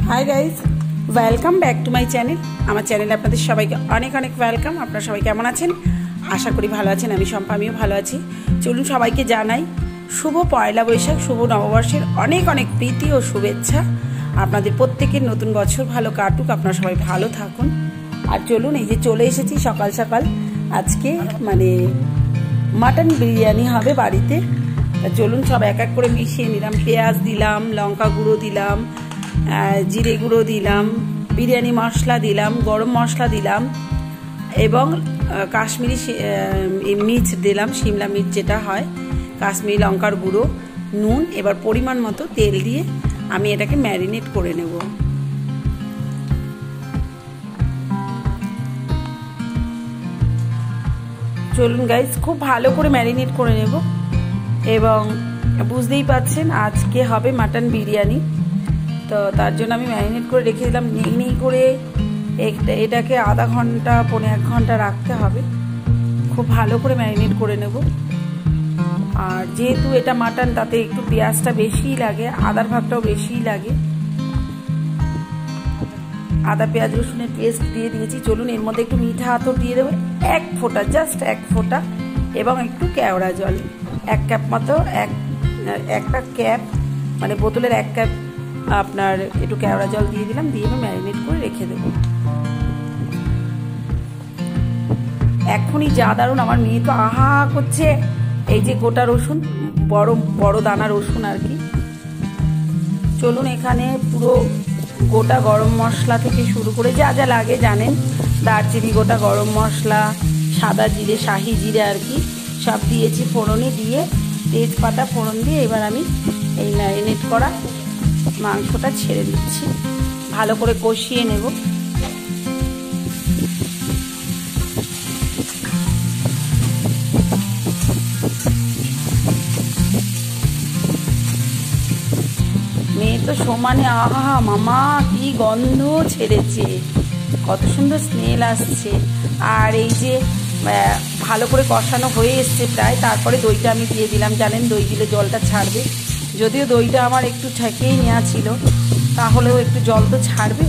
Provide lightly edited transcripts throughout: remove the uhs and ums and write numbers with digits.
Hi guys welcome back to my channel আমার চ্যানেলে আপনাদের সবাইকে অনেক অনেক ওয়েলকাম। আপনারা সবাই কেমন আছেন? আশা করি ভালো আছেন। আমি শম্পা, আমিও ভালো আছি। চলুন সবাইকে জানাই শুভ পয়লা বৈশাখ, শুভ নববর্ষের অনেক অনেক প্রীতি ও শুভেচ্ছা। আপনাদের প্রত্যেকের নতুন বছর ভালো কাটুক, আপনারা সবাই ভালো থাকুন। আর চলুন, এই যে চলে এসেছি সকাল সকাল। আজকে মানে মাটন বিরিয়ানি হবে বাড়িতে। চলুন সব এক এক করে মিশিয়ে নিলাম। পেঁয়াজ দিলাম, লঙ্কা গুঁড়ো দিলাম, জিরে গুঁড়ো দিলাম, বিরিয়ানি মশলা দিলাম, গরম মশলা দিলাম এবং কাশ্মীরি মির্চ দিলাম, শিমলা মির্চ যেটা হয়, কাশ্মীরি লঙ্কার গুঁড়ো, নুন। এবার পরিমাণ মতো তেল দিয়ে আমি এটাকে ম্যারিনেট করে নেব। চলুন গাইজ, খুব ভালো করে ম্যারিনেট করে নেব। এবং বুঝতেই পাচ্ছেন আজকে হবে মাটন বিরিয়ানি, তো তার জন্য আমি ম্যারিনেট করে রেখে দিলাম। নেই করে এটাকে আধা ঘন্টা 1.5 ঘন্টা রাখতে হবে। খুব ভালো করে ম্যারিনেট করে নেব। আর যেহেতু এটা মাটন, তাতে একটু পেঁয়াজটা বেশিই লাগে, আদার ভাগটাও বেশিই লাগে। আদা পেঁয়াজ রসুনের পেস্ট দিয়ে দিয়েছি। চলুন এর মধ্যে একটু মিঠা আতর দিয়ে দেবো, 1 ফোঁটা, জাস্ট 1 ফোঁটা, এবং একটু কেওড়া জল 1 কাপ মতো, একটা ক্যাপ মানে বোতলের 1 কাপ আপনার একটু কেওড়া জল দিয়ে দিলাম, দিয়ে আমি ম্যারিনেট করে রেখে দেব। এখনই যা দারুণ, আমার মেয়ে তো আহা করছে। এই যে গোটা রসুন, বড় বড় দানা রসুন আর কি। চলুন এখানে পুরো গোটা গরম মশলা থেকে শুরু করে যা যা লাগে জানেন, দারচিনি, গোটা গরম মশলা, সাদা জিরে, শাহি জিরে আর কি, সব দিয়েছি ফোড়নে। দিয়ে তেজপাতা ফোড়ন দিয়ে এবার আমি এই ম্যারিনেট করা মাংসটা ছেড়ে দিচ্ছি, ভালো করে কষিয়ে নেব। মেয়ে তো সমানে আহা মামা কি গন্ধ ছেড়েছে, কত সুন্দর স্মেল আসছে। আর এই যে ভালো করে কষানো হয়ে এসছে প্রায়, তারপরে দইটা আমি দিয়ে দিলাম। জানেন দই দিলে জলটা ছাড়বে, যদিও দইটা আমার একটু ঠেকেই নেওয়া ছিল, তাহলেও একটু জল তো ছাড়বে,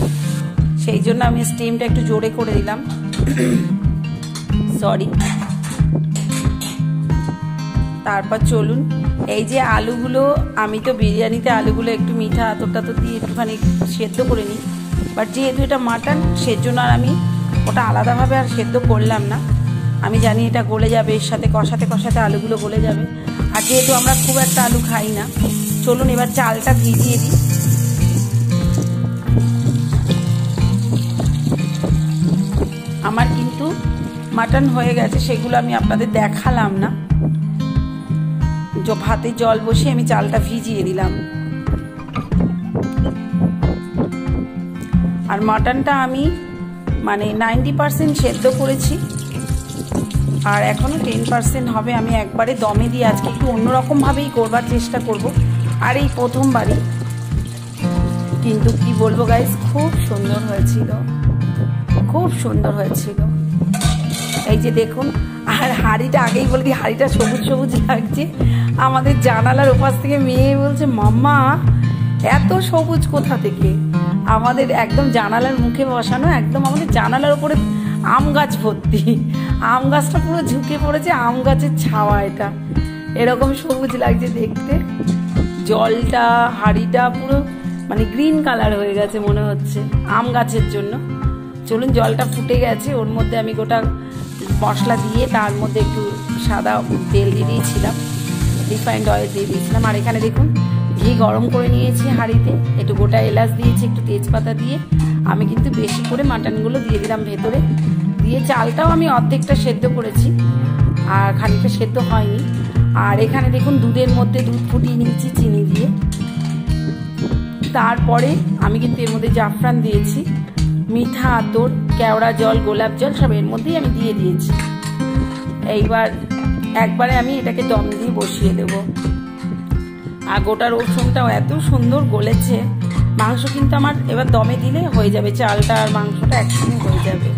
সেই জন্য আমি স্টিমটা একটু জোরে করে দিলাম। সরি। তারপর চলুন, এই যে আলুগুলো, আমি তো বিরিয়ানিতে আলুগুলো একটু মিঠা আতরটা তো দিয়ে একটুখানি সেদ্ধ করে নিই, বাট যেহেতু এটা মাটন সেজন্য আর আমি ওটা আলাদাভাবে আর সেদ্ধ করলাম না। আমি জানি এটা গলে যাবে, এর সাথে কষাতে কষাতে আলুগুলো গলে যাবে। আর যেহেতু আমরা খুব একটা আলু খাই না, চলুন এবার চালটা ভিজিয়ে দিই। আমার কিন্তু মাটন হয়ে গেছে, সেগুলো আমি আপনাদের দেখালাম না। ভাতে জল বসিয়ে আমি চালটা ভিজিয়ে দিলাম। আর মাটনটা আমি মানে 90% সেদ্ধ করেছি, আর এখনো 10% হবে। আমি একবারে দমে দিয়ে আজকে একটু অন্যরকমভাবেই করবার চেষ্টা করব, আর এই প্রথমবারই। কিন্তু কি বলবো গাইস, খুব সুন্দর হয়েছিল, খুব সুন্দর হয়েছিল। এই যে দেখুন, আর হাঁড়িটা আগেই বলি, হাঁড়িটা সবুজ সবুজ লাগছে। আমাদের জানালার ওপাশ থেকে মেয়ে বলছে মাম্মা এত সবুজ কোথা থেকে। আমাদের একদম জানালার মুখে বসানো, একদম আমাদের জানালার উপরে আম গাছ ভর্তি, আম গাছটা পুরো ঝুঁকে পড়েছে, আম গাছের ছাওয়া। এটা এরকম সবুজ লাগছে দেখতে। জলটা, হাঁড়িটা পুরো মানে গ্রিন কালার হয়ে গেছে মনে হচ্ছে আম গাছের জন্য। চলুন, জলটা ফুটে গেছে, ওর মধ্যে আমি গোটা মশলা দিয়ে, তার মধ্যে একটু সাদা তেল দিয়ে দিয়েছিলাম, রিফাইন্ড অয়েল দিয়ে দিয়েছিলাম। আর এখানে দেখুন ঘি গরম করে নিয়েছি হাঁড়িতে, একটু গোটা এলাচ দিয়েছি, একটু তেজপাতা দিয়ে আমি কিন্তু বেশি করে মাটনগুলো দিয়ে দিলাম ভেতরে। দিয়ে চালটাও আমি অর্ধেকটা সেদ্ধ করেছি, আর খানিকটা সেদ্ধ হয়নি। আর এখানে দেখুন দুধের মধ্যে দুধ ফুটিয়ে নিয়েছি চিনি দিয়ে। তারপরে আমি কিন্তু এর মধ্যে জাফরান দিয়েছি, মিঠা আতর, কেওড়া জল, গোলাপ জল সব এর মধ্যেই আমি দিয়ে দিয়েছি। এইবার একবারে আমি এটাকে দম দিয়ে বসিয়ে দেব। আর গোটা রসুনটাও এত সুন্দর গলেছে। মাংস কিন্তু আমার এবার দমে দিলে হয়ে যাবে, চালটা আর মাংসটা একসঙ্গে হয়ে যাবে।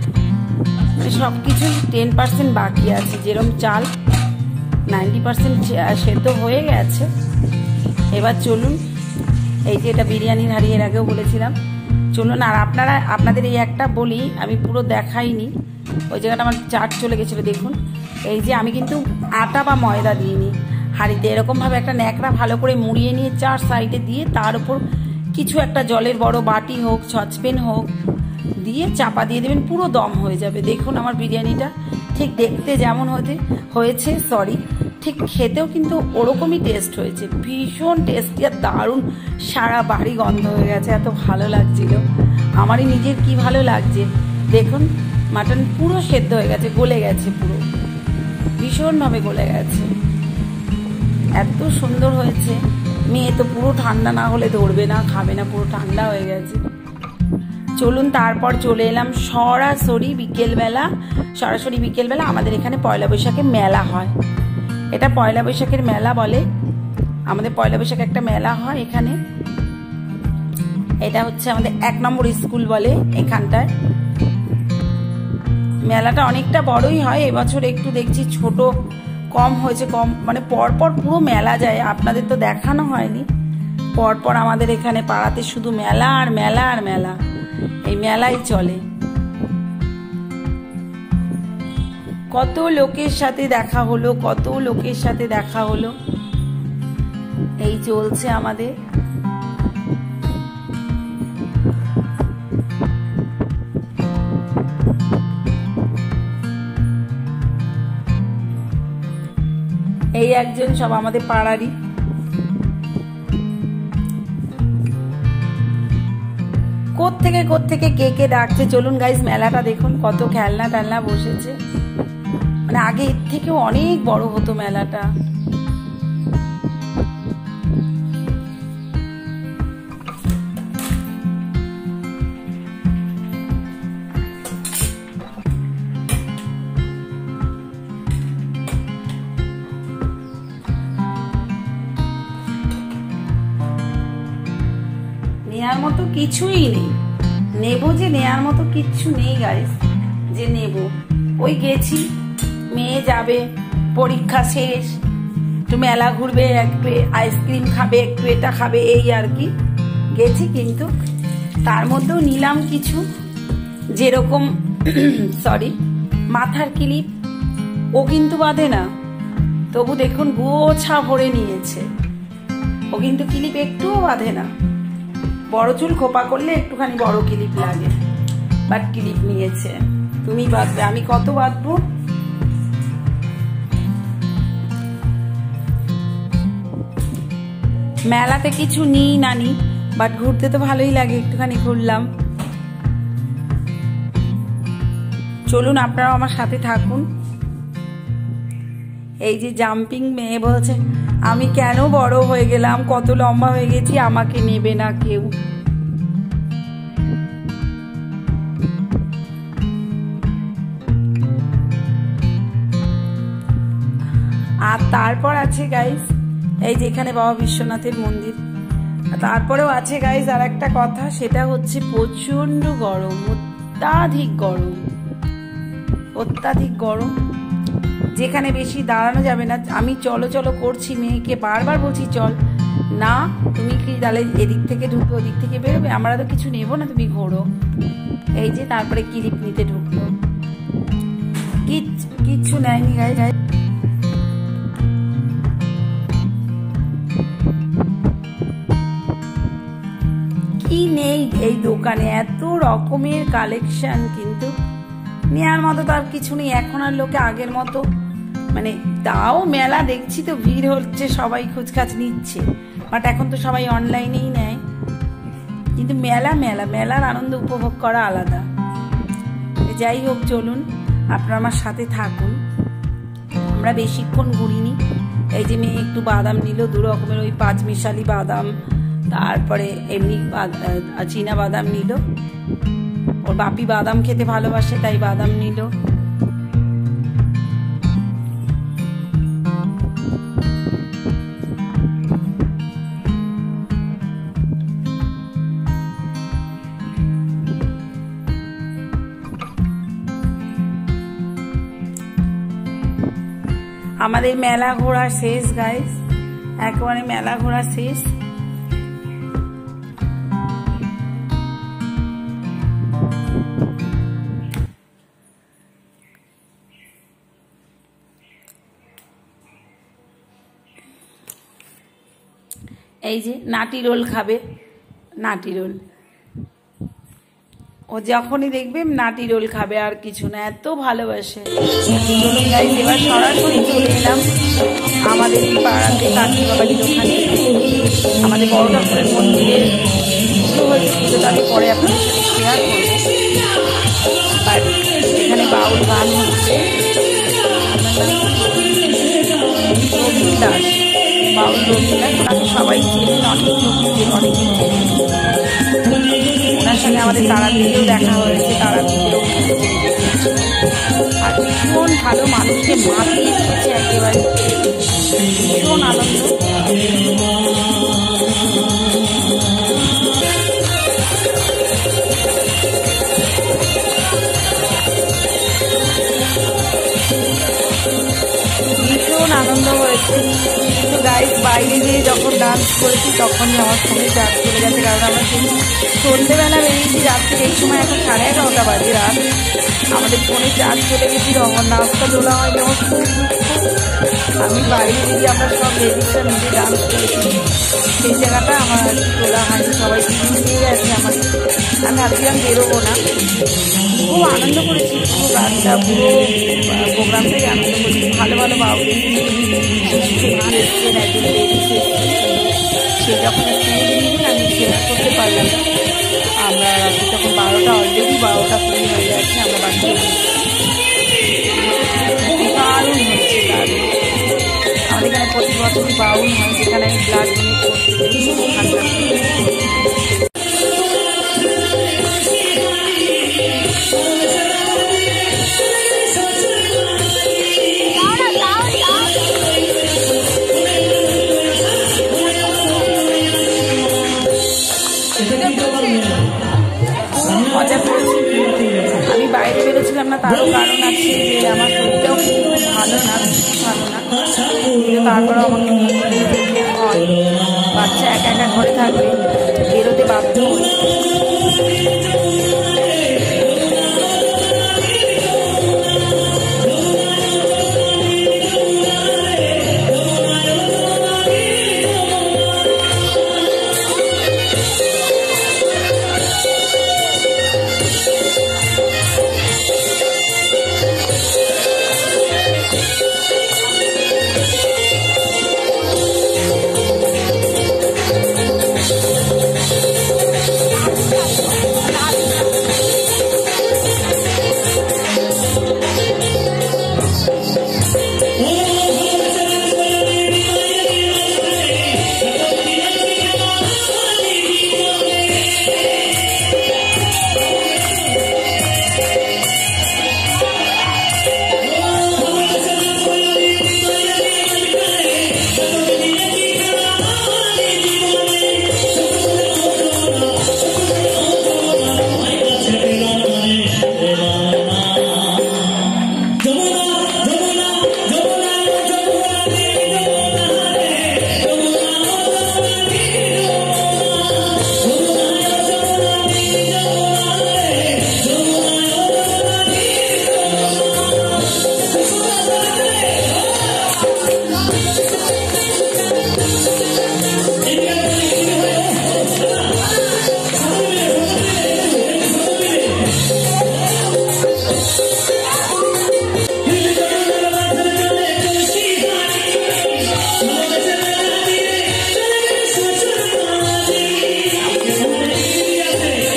মানে সব কিছুই 10% বাকি আছে। যেরকম চাল 90% সেদ্ধ হয়ে গেছে। এবার চলুন, এই যে এটা বিরিয়ানির হাঁড়ি, এর আগেও বলেছিলাম চলুন। আর আপনাদের এই একটা বলি, আমি পুরো দেখাইনি, ওই জায়গাটা আমার চার্জ চলে গেছিলো। দেখুন এই যে আমি কিন্তু আটা বা ময়দা দিইনি, হাঁড়িতে এরকমভাবে একটা ন্যাকড়া ভালো করে মুড়িয়ে নিয়ে 4 সাইডে দিয়ে তার উপর কিছু একটা জলের বড় বাটি হোক, সসপ্যান হোক দিয়ে চাপা দিয়ে দেবেন, পুরো দম হয়ে যাবে। দেখুন আমার বিরিয়ানিটা ঠিক দেখতে যেমন হয়েছে ঠিক খেতেও কিন্তু ওরকমই টেস্ট হয়েছে, ভীষণ টেস্টি আর দারুণ, সারা বাড়ি গন্ধ হয়ে গেছে, এত ভালো লাগছিল আমারই নিজের, কি ভালো লাগছে। দেখুন মাটন পুরো সেদ্ধ হয়ে গেছে, গলে গেছে, পুরো ভীষণভাবে গলে গেছে, এত সুন্দর হয়েছে। মেয়ে তো পুরো ঠান্ডা না হলে ধরবে না, খাবে না, পুরো ঠান্ডা হয়ে গেছে। চলুন তারপর চলে এলাম সরাসরি বিকেলবেলা আমাদের এখানে পয়লা বৈশাখে মেলা হয়, এটা পয়লা বৈশাখের মেলা বলে, আমাদের পয়লা বৈশাখে একটা মেলা হয় এখানে, এটা হচ্ছে আমাদের 1 নম্বর স্কুল বলে এখানটায়। মেলাটা অনেকটা বড়ই হয়, এবছর একটু দেখছি ছোট কম হয়েছে, কম মানে পরপর পুরো মেলা যায়, আপনাদের তো দেখানো হয়নি। পরপর আমাদের এখানে পাড়াতে শুধু মেলা আর মেলা আর মেলা, এই মেলাই চলে। কত লোকের সাথে দেখা হলো, এই চলছে আমাদের। এই একজন সব আমাদের পাড়ারই, কোত্থেকে কে ডাকছে। চলুন গাইস মেলাটা দেখুন, কত খেলনা টেলনা বসেছে, মানে আগে এর থেকেও অনেক বড় হতো মেলাটা। নেয়ার মতো কিছুই নেই, নেবো যে নেয়ার মতো কিচ্ছু নেই গাইস, যে নেব। ওই গেছি, মেয়ে যাবে, পরীক্ষা শেষ, একটু মেলা ঘুরবে, একটু আইসক্রিম খাবে, একটু এটা খাবে, এই আর কি গেছি। কিন্তু তার মধ্যেও নিলাম কিছু, যেরকম মাথার ক্লিপ, ও কিন্তু বাঁধে না, তবু দেখুন গোছা ভরে নিয়েছে, ও কিন্তু ক্লিপ একটুও বাঁধে না। বড় চুল খোপা করলে একটুখানি বড় ক্লিপ লাগে, বাট ক্লিপ নিয়েছে। তুমি বাঁধবে, আমি কত বাঁধবো। মেলাতে কিছু নিই না নি, বাট ঘুরতে তো ভালোই লাগে, একটুখানি ঘুরলাম। চলুন আপনারাও আমার সাথে থাকুন। এই যে জাম্পিং মেয়ে বলছে, আমি কেন বড় হয়ে গেলাম, কত লম্বা হয়ে গেছি, আমাকে নেবে না কেউ। আর তারপর আছে গাইস, এই যে এখানে বাবা বিশ্বনাথের মন্দির। তারপরেও আছে গাইস আর একটা কথা, সেটা হচ্ছে প্রচন্ড গরম, অত্যাধিক গরম, যেখানে বেশি দাঁড়ানো যাবে না। আমি চলো করছি, মেয়েকে বারবার বলছি চল না, তুমি কি তাহলে এদিক থেকে ঢুকবে, ওদিক থেকে বেরোবে, আমরা তো কিছু নেবো না, তুমি ঘোরো। এই যে তারপরে ক্লিপ নিতে ঢুকলো, কিচ্ছু নেয়নি গাইস। কি নেই এই দোকানে, এত রকমের কালেকশন, কিন্তু নেওয়ার মতো তার কিছু নেই। এখন আর লোকে আগের মতো, মানে তাও মেলা দেখছি তো ভিড় হচ্ছে, সবাই খোঁজখাজ নিচ্ছে, বাট এখন তো সবাই অনলাইনেই নেয়। কিন্তু মেলার আনন্দ উপভোগ করা আলাদা। যাই হোক চলুন আপনারা আমার সাথে থাকুন, আমরা বেশিক্ষণ ঘুরিনি। এই যে মেয়ে একটু বাদাম নিল, 2 রকমের, ওই 5 মিশালি বাদাম, তারপরে এমনি চীনা বাদাম নিল, ওর বাপি বাদাম খেতে ভালোবাসে তাই বাদাম নিল। আমাদের মেলা ঘোরা শেষ গাইস, একেবারে মেলা ঘোরা শেষ। এই যে নাটি রোল খাবে, নাটি রোল। ও যখনই দেখবে নাটি রোল খাবে, আর কিছু না, এত ভালোবাসে। চলুন গাইস, এবার সরাসরি চলে এলাম আমাদের এই পাড়াতে কাকিমা বাড়ির ওখানে, আমাদের বড় ঠাকুরের মন্দিরে পুজো হয়েছে। পুজোটা আমি পরে আপনাদের সাথে শেয়ার করবো। আর এখানে বাউল গান হচ্ছে, রবীন দাস, বাউল রবীন দাস, ওনাকে সবাই চেনেন, অনেকেই চেনেন। ওনার সঙ্গে আমাদের তারাপীঠেও দেখা হয়েছে, তারাপীঠেও। আর ভীষণ ভালো, মানুষকে মাতিয়ে দিয়েছে একেবারে, ভীষণ আনন্দ। ভীষণ আনন্দ হয়েছে। কিন্তু গাইস, বাইরে গিয়ে যখন ডান্স করেছি তখনই আমার ফোনে চার্জ চলে গেছে, কারণ আমরা সেই সন্ধ্যেবেলা বেরিয়েছি রাত্রে, এই সময় এখন 11:30 বাজে রাত। আমাদের ফোনে চার্জ চলে গেছিল, আমার নাচটা তোলা হয়নি, আমার খুব দুঃখ। আমি বাইরে গিয়ে আমরা সব লেডিসরা মিলে ডান্স করেছি, সেই জায়গাটা আমার তোলা হয়নি, সবাই নিয়ে গেছে আমাকে। আমি ভাবছিলাম বেরোবো না, খুব আনন্দ করেছি, পুরো গানটা, পুরো প্রোগ্রামটাই আনন্দ করেছি। ভালো ভালো বাউল গান এসছেন, একজন লেডিস এসছেন, সে যখন স্টেজে নিয়েছেন আমি শেয়ার করতে পারলাম না। আমরা রাত্রি তখন 12টা, অলরেডি 12:20 হয়ে গেছে, আমরা বাড়িতে দারুণ হচ্ছে, দারুণ। আমাদের এখানে প্রতি বছরই বাউল হয়, যেখানে আমি ব্লাড ডোনেট করতে গেছি, ভালো লাগছে। মজা করেছি। আমি বাইরে বেরোছিলাম না, তারও কারণ আছে যে আমার শরীরটাও কিন্তু ভালো না, ভালো না, কিন্তু তারপরেও আমাকে নিয়ে যেতে হয়। বাচ্চা একা একা ঘরে থাকবে, বেরোতে বাধ্য হই।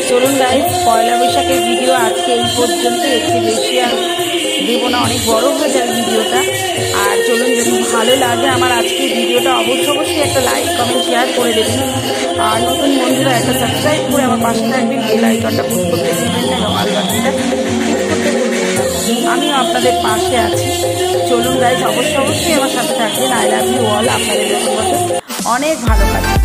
চলুন গাইস, পয়লা বৈশাখের ভিডিও আজকে এই পর্যন্ত, একটু বেশি আর দেবো না, অনেক বড় হয়ে যায় ভিডিওটা। আর চলুন, যদি ভালো লাগে আমার আজকের ভিডিওটা অবশ্যই একটা লাইক, কমেন্ট, শেয়ার করে দেবেন। আর নতুন বন্ধুরা একটা সাবস্ক্রাইব করে আমার পাশে থাকবেন, বেল আইকনটা ক্লিক করতে ভুলবেন না, এবং অল বাটনটা ক্লিক করতে ভুলবেন না। আমিও আপনাদের পাশে আছি। চলুন গাইস, অবশ্যই আমার সাথে থাকবেন। I love you all. আপনাদের বছর অনেক ভালো কাটবে।